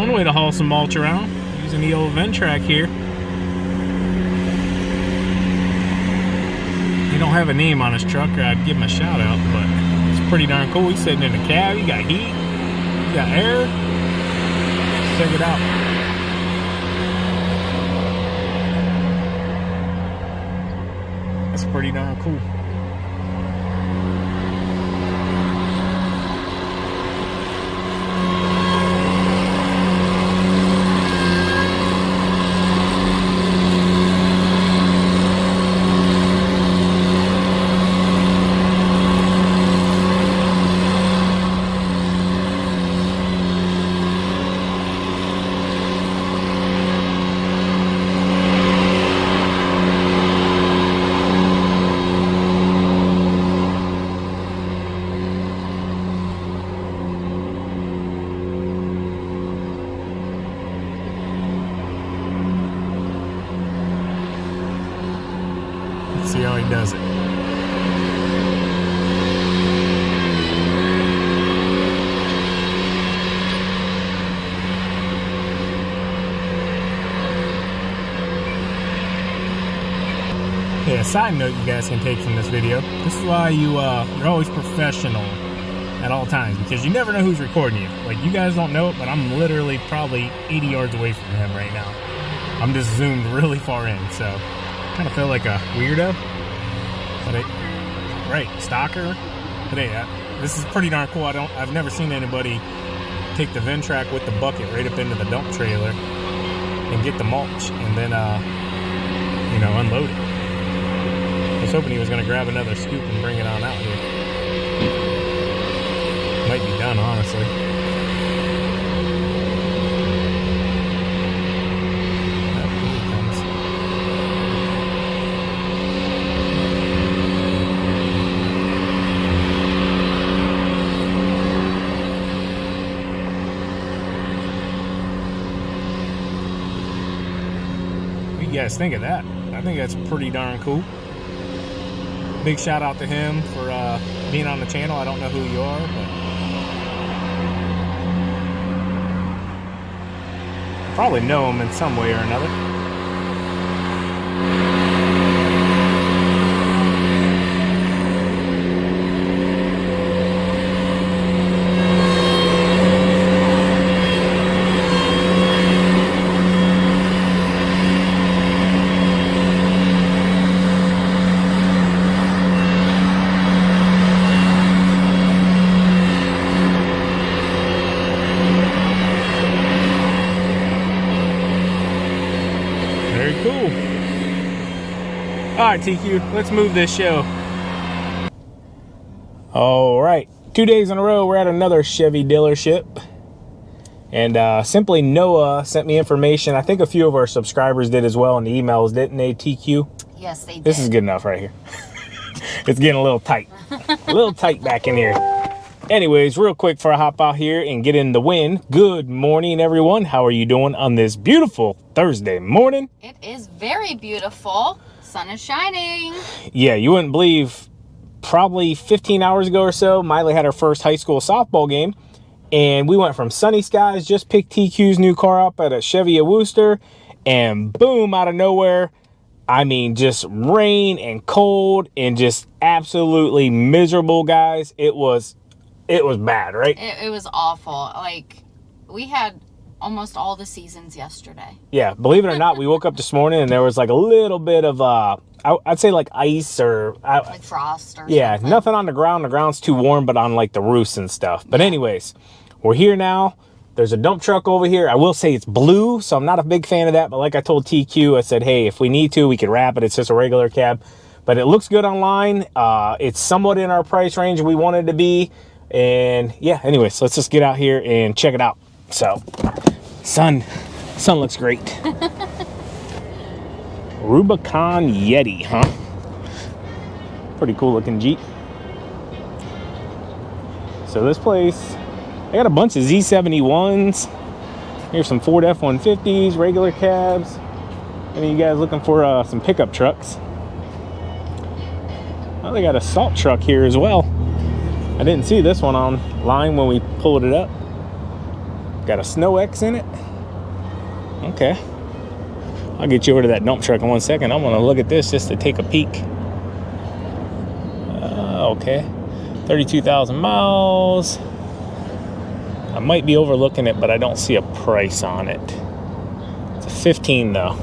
One way to haul some mulch around, using the old ventrac here. He don't have a name on his truck, or I'd give him a shout out, but it's pretty darn cool. He's sitting in the cab, you got heat, you got air. Check it out. That's pretty darn cool. See how he does it. Yeah, side note you guys can take from this video. This is why you're always professional at all times, because you never know who's recording you. Like, you guys don't know it, but I'm literally probably 80 yards away from him right now. I'm just zoomed really far in, so kind of feel like a weirdo, but right, stalker. But hey, this is pretty darn cool. I've never seen anybody take the ventrac with the bucket right up into the dump trailer and get the mulch and then you know, unload it. I was hoping he was going to grab another scoop and bring it on out here. Might be done, honestly. What do you guys think of that? I think that's pretty darn cool. Big shout out to him for being on the channel. I don't know who you are, but probably know him in some way or another. Very cool. All right, TQ, let's move this show. All right, 2 days in a row, we're at another Chevy dealership. And Simply Noah sent me information. I think a few of our subscribers did as well in the emails, didn't they, TQ? Yes, they did. This is good enough right here. It's getting a little tight. A little tight back in here. Anyways, real quick before I hop out here and get in the wind. Good morning, everyone. How are you doing on this beautiful Thursday morning? It is very beautiful. Sun is shining. Yeah, you wouldn't believe, probably 15 hours ago or so, Miley had her first high school softball game. And we went from sunny skies, just picked TQ's new car up at a Chevy of Worcester. And boom, out of nowhere, I mean, just rain and cold and just absolutely miserable, guys. It was bad, right? It was awful. Like, we had almost all the seasons yesterday. Yeah, believe it or not, we woke up this morning and there was like a little bit of, I'd say like ice or... like frost or yeah, something. nothing on the ground. The ground's too warm, but on like the roofs and stuff. But anyways, we're here now. There's a dump truck over here. I will say it's blue, so I'm not a big fan of that. But like I told TQ, I said, hey, if we need to, we could wrap it. It's just a regular cab. But it looks good online. It's somewhat in our price range we wanted to be. And yeah, anyways, let's just get out here and check it out. So, sun looks great. Rubicon Yeti, huh? Pretty cool looking Jeep. So this place, I got a bunch of Z71s. Here's some Ford F-150s, regular cabs. Any of you guys looking for some pickup trucks? Oh, they got a salt truck here as well. I didn't see this one online when we pulled it up. Got a Snow X in it. Okay. I'll get you over to that dump truck in 1 second. I want to look at this just to take a peek. Okay. 32,000 miles. I might be overlooking it, but I don't see a price on it. It's a 15 though.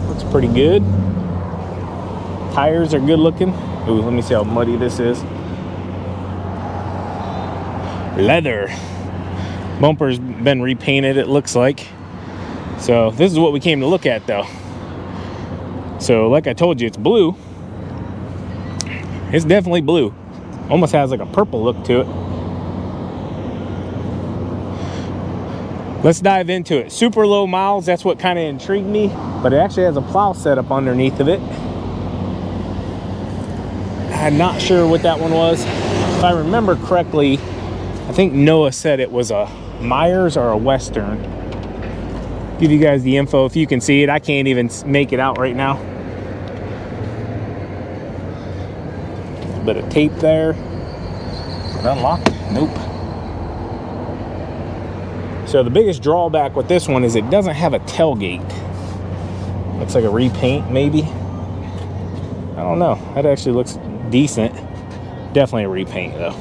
Looks pretty good. Tires are good looking. Ooh, let me see how muddy this is. Leather. Bumper's been repainted, it looks like. So this is what we came to look at though. So like I told you, it's blue. It's definitely blue. Almost has like a purple look to it. Let's dive into it. Super low miles, that's what kind of intrigued me. But it actually has a plow setup underneath of it. I'm not sure what that one was. If I remember correctly, I think Noah said it was a Myers or a Western. Give you guys the info if you can see it. I can't even make it out right now. A bit of tape there. Is it unlocked? Nope. So the biggest drawback with this one is it doesn't have a tailgate. Looks like a repaint maybe. I don't know. That actually looks decent. Definitely a repaint though.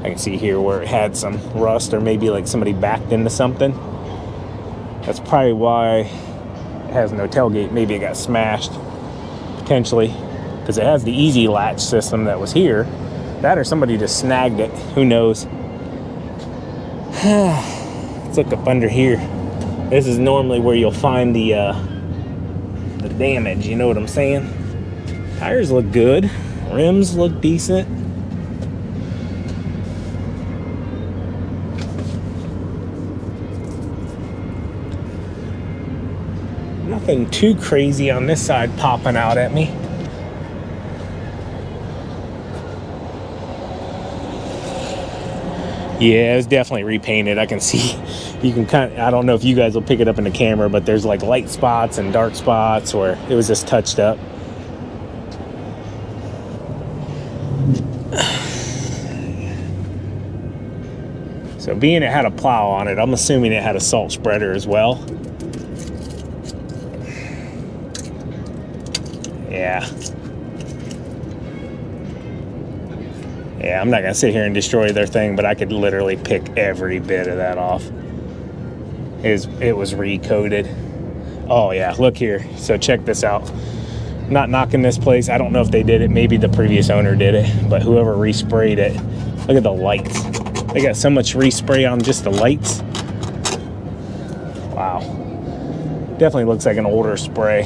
I can see here where it had some rust or maybe like somebody backed into something. That's probably why it has no tailgate. Maybe it got smashed potentially because it has the easy latch system that was here. That or somebody just snagged it. Who knows? Let's look up under here. This is normally where you'll find the damage. You know what I'm saying? Tires look good. Rims look decent. Nothing too crazy on this side popping out at me. Yeah, it's definitely repainted. I can see, you can kind of, I don't know if you guys will pick it up in the camera, but there's like light spots and dark spots where it was just touched up. So being it had a plow on it, I'm assuming it had a salt spreader as well. Yeah. Yeah, I'm not gonna sit here and destroy their thing, but I could literally pick every bit of that off. It was recoated. Oh yeah, look here. So check this out. I'm not knocking this place. I don't know if they did it. Maybe the previous owner did it, but whoever resprayed it. Look at the lights. They got so much respray on just the lights. Wow. Definitely looks like an older spray.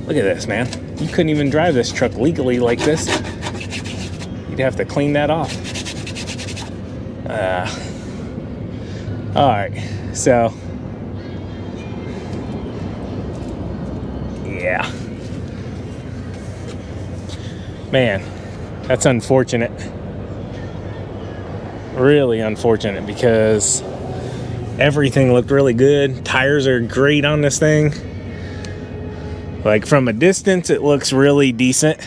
Look at this, man. You couldn't even drive this truck legally like this. You'd have to clean that off. All right, so yeah, man, that's unfortunate. Really unfortunate because everything looked really good. Tires are great on this thing. Like from a distance, it looks really decent.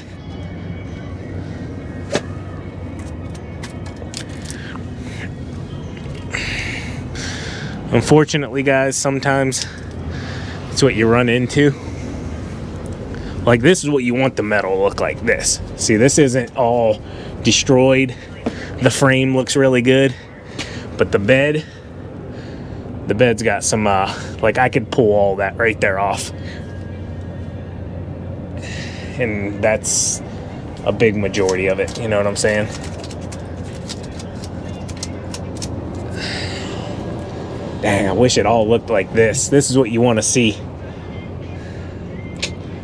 Unfortunately, guys, sometimes it's what you run into. Like this is what you want the metal to look like this. See, this isn't all destroyed. The frame looks really good, but the bed's got some, like I could pull all that right there off. And that's a big majority of it, you know what I'm saying? Dang, I wish it all looked like this. This is what you want to see.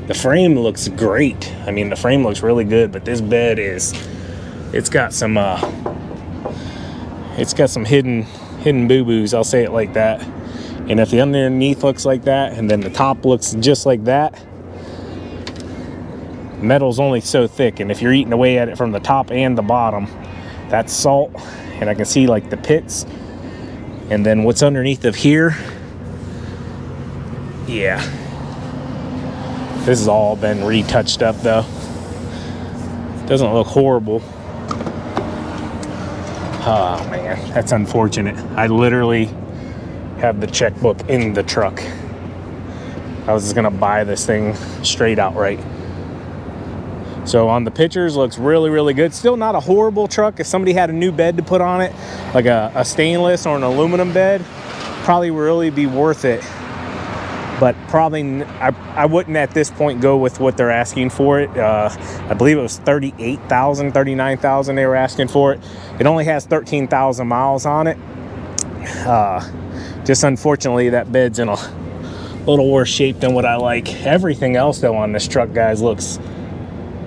The frame looks great. I mean, the frame looks really good, but this bed is, it's got some hidden boo-boos, I'll say it like that. And if the underneath looks like that, and then the top looks just like that, metal's only so thick, and if you're eating away at it from the top and the bottom, that's salt. And I can see like the pits. And then what's underneath of here, yeah. This has all been retouched up though. Doesn't look horrible. Oh man, that's unfortunate. I literally have the checkbook in the truck. I was just gonna buy this thing straight outright. So on the pictures, looks really good. Still not a horrible truck. If somebody had a new bed to put on it, like a stainless or an aluminum bed, probably really be worth it. But probably I wouldn't at this point go with what they're asking for it. I believe it was $38,000, $39,000 they were asking for it. It only has 13,000 miles on it. Just unfortunately that bed's in a little worse shape than what I like. Everything else though on this truck, guys, looks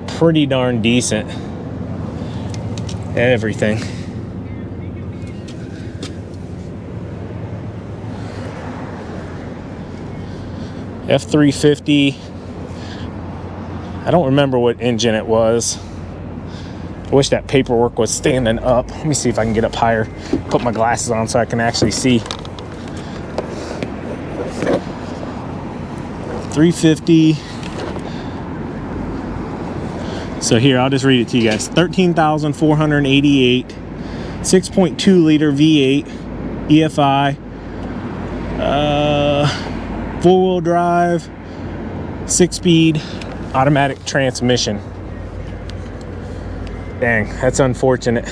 pretty darn decent. Everything. F350. I don't remember what engine it was. I wish that paperwork was standing up. Let me see if I can get up higher. Put my glasses on so I can actually see. 350. So here, I'll just read it to you guys. 13,488, 6.2 liter V8, EFI, four-wheel drive, 6-speed automatic transmission. Dang, that's unfortunate.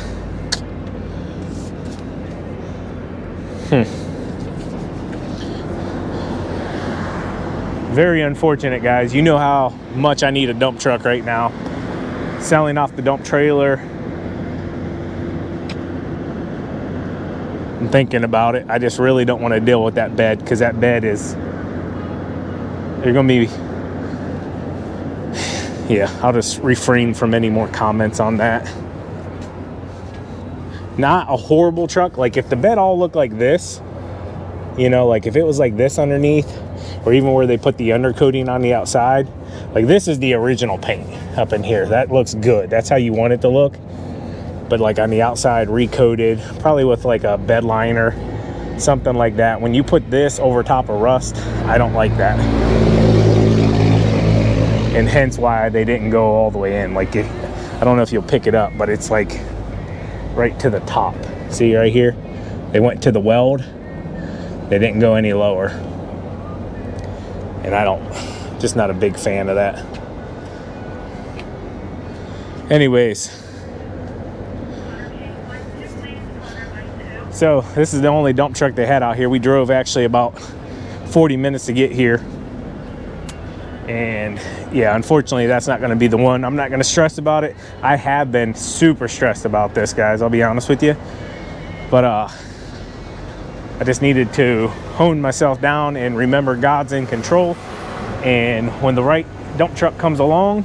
Very unfortunate, guys. You know how much I need a dump truck right now. Selling off the dump trailer. I'm thinking about it. I just really don't want to deal with that bed, because that bed is, they're gonna be, yeah, I'll just refrain from any more comments on that. Not a horrible truck. Like if the bed all looked like this, you know, like if it was like this underneath, or even where they put the undercoating on the outside, like this is the original paint up in here. That looks good. That's how you want it to look. But like on the outside, recoated, probably with like a bed liner, something like that. When you put this over top of rust, I don't like that. And hence why they didn't go all the way in. Like, I don't know if you'll pick it up, but it's like right to the top. See right here? They went to the weld. They didn't go any lower. And I don't, just not a big fan of that. Anyways. So this is the only dump truck they had out here. We drove actually about 40 minutes to get here. And yeah, unfortunately that's not gonna be the one. I'm not gonna stress about it. I have been super stressed about this, guys, I'll be honest with you. But I just needed to hone myself down and remember God's in control. And when the right dump truck comes along,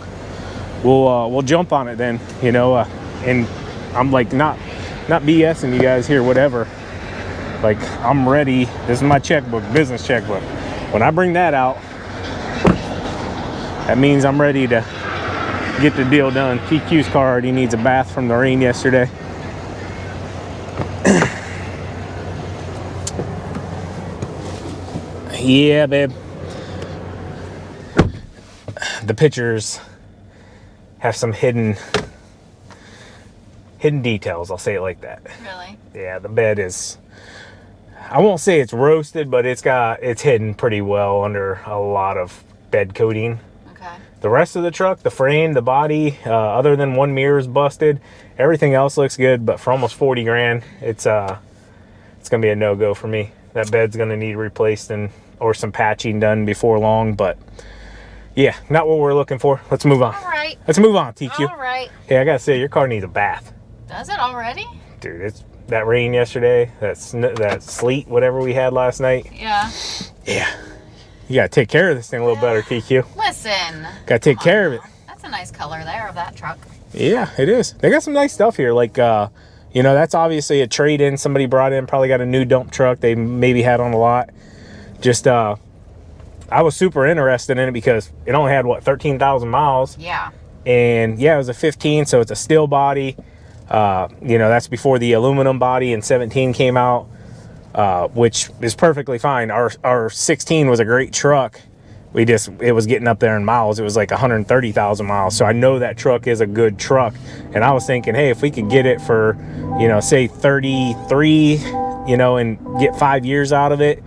we'll jump on it then, you know. And I'm like not BSing you guys here, whatever. Like, I'm ready. This is my checkbook, business checkbook. When I bring that out, that means I'm ready to get the deal done. TQ's car already needs a bath from the rain yesterday. Yeah, babe. The pictures have some hidden details, I'll say it like that. Really? Yeah, the bed is, I won't say it's roasted, but it's hidden pretty well under a lot of bed coating. Okay. The rest of the truck, the frame, the body, other than one mirror is busted, everything else looks good. But for almost 40 grand, it's gonna be a no-go for me. That bed's gonna need replaced or some patching done before long. But yeah, not what we're looking for. Let's move on. All right. Let's move on, TQ. All right. Hey, I gotta say, your car needs a bath. Does it already? Dude, it's that rain yesterday, that sleet, whatever we had last night. Yeah. Yeah. You gotta take care of this thing a little better, TQ. Listen. Gotta take care of it. That's a nice color there of that truck. Yeah, it is. They got some nice stuff here. Like, you know, that's obviously a trade-in somebody brought in. Probably got a new dump truck they maybe had on the lot. Just, I was super interested in it because it only had, what, 13,000 miles? Yeah. And yeah, it was a 15, so it's a steel body. You know, that's before the aluminum body in 17 came out, which is perfectly fine. Our 16 was a great truck, it was getting up there in miles. It was like 130,000 miles. So I know that truck is a good truck. And I was thinking, hey, if we could get it for, say 33, and get 5 years out of it.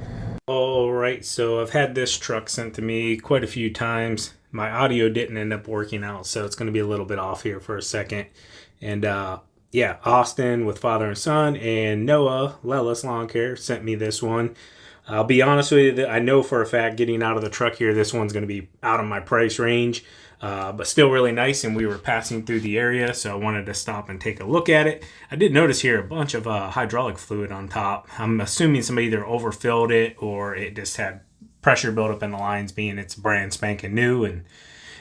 All right, so I've had this truck sent to me quite a few times. My audio didn't end up working out, so it's going to be a little bit off here for a second. And yeah, Austin with Father and Son and Noah, Lelis Lawn Care, sent me this one. I'll be honest with you, I know for a fact getting out of the truck here, this one's going to be out of my price range, but still really nice, and we were passing through the area, so I wanted to stop and take a look at it. I did notice here a bunch of hydraulic fluid on top. I'm assuming somebody either overfilled it or it just had pressure buildup in the lines, being it's brand spanking new, and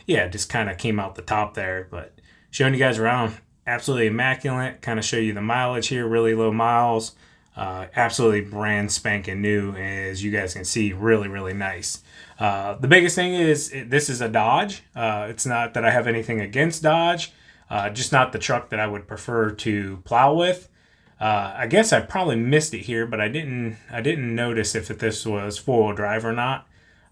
yeah, it just kind of came out the top there. But showing you guys around, absolutely immaculate. Kind of show you the mileage here, really low miles. Absolutely brand spanking new, as you guys can see, really nice. The biggest thing is this is a Dodge. It's not that I have anything against Dodge, just not the truck that I would prefer to plow with. I guess I probably missed it here, but I didn't notice if this was four-wheel drive or not.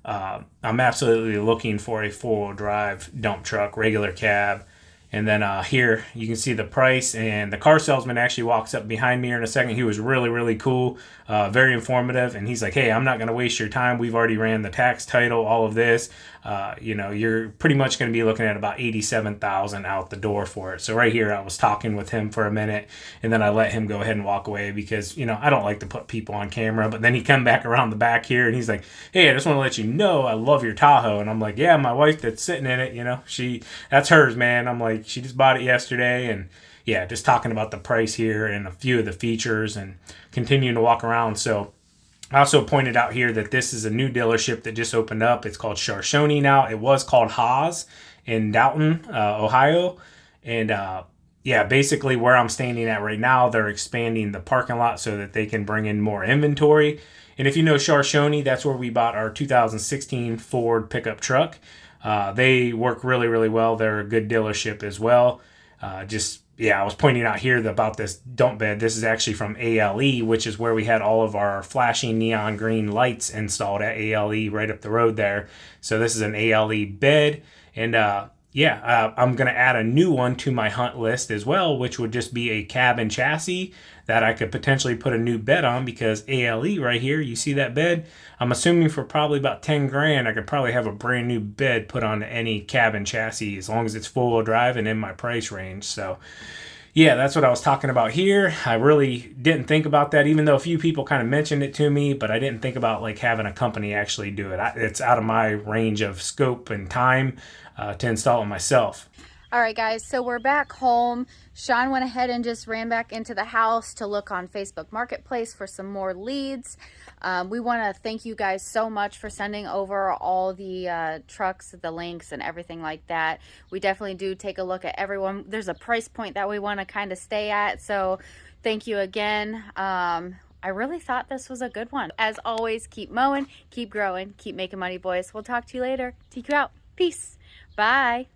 I'm absolutely looking for a four-wheel drive dump truck, regular cab. And then here you can see the price, and the car salesman actually walks up behind me here in a second. He was really cool, very informative, and he's like, hey, I'm not going to waste your time. We've already ran the tax, title, all of this. You're pretty much going to be looking at about $87,000 out the door for it. So right here, I was talking with him for a minute, and then I let him go ahead and walk away because, I don't like to put people on camera. But then he come back around the back here, and he's like, hey, I just want to let you know I love your Tahoe. And I'm like, yeah, my wife that's sitting in it, that's hers, man. I'm like, she just bought it yesterday, and yeah, just talking about the price here and a few of the features and continuing to walk around. So I also pointed out here that this is a new dealership that just opened up. It's called Shoshone now. It was called Haas in Dalton, Ohio. And yeah, basically where I'm standing at right now, they're expanding the parking lot so that they can bring in more inventory. And if you know Shoshone, that's where we bought our 2016 Ford pickup truck. They work really well. They're a good dealership as well. I was pointing out here about this dump bed. This is actually from ALE, which is where we had all of our flashing neon green lights installed at ALE right up the road there. So this is an ALE bed. And I'm going to add a new one to my hunt list as well, which would just be a cabin chassis that I could potentially put a new bed on, because ALE right here, you see that bed? I'm assuming for probably about 10 grand, I could probably have a brand new bed put on any cabin chassis as long as it's four-wheel drive and in my price range. So yeah, that's what I was talking about here. I really didn't think about that, even though a few people kind of mentioned it to me, but I didn't think about like having a company actually do it. It's out of my range of scope and time to install it myself. All right, guys, so we're back home. Sean went ahead and just ran back into the house to look on Facebook Marketplace for some more leads. We want to thank you guys so much for sending over all the trucks, the links, and everything like that. We definitely do take a look at everyone. There's a price point that we want to kind of stay at, so thank you again. I really thought this was a good one. As always, keep mowing, keep growing, keep making money, boys. We'll talk to you later. TQ out. Peace. Bye.